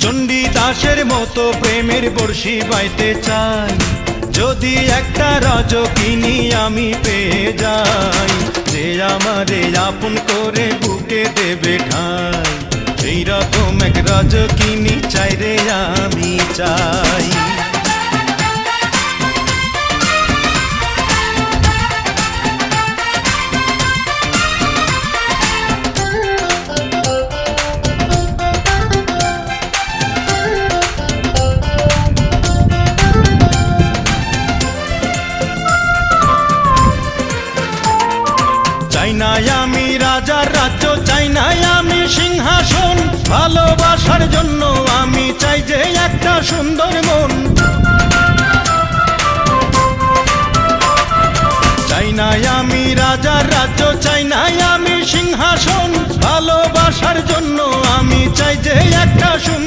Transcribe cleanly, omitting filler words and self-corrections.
চণ্ডী দাসের মতো প্রেমের বর্ষি বাইতে চাই, যদি একটা রজকিনী আমি পেয়ে যাই, যে আমারে আপন করে বুকে দেবে ঠাই, সেই রকম এক রজকিনী চাই রে আমি চাই। চাই না আমি রাজার রাজ্য, চাই না আমি সিংহাসন, ভালোবাসার জন্য আমি চাই যে একটা সুন্দর মন। চাই না আমি রাজার রাজ্য, চাই না আমি সিংহাসন, ভালোবাসার জন্য আমি চাই যে একটা সুন্দর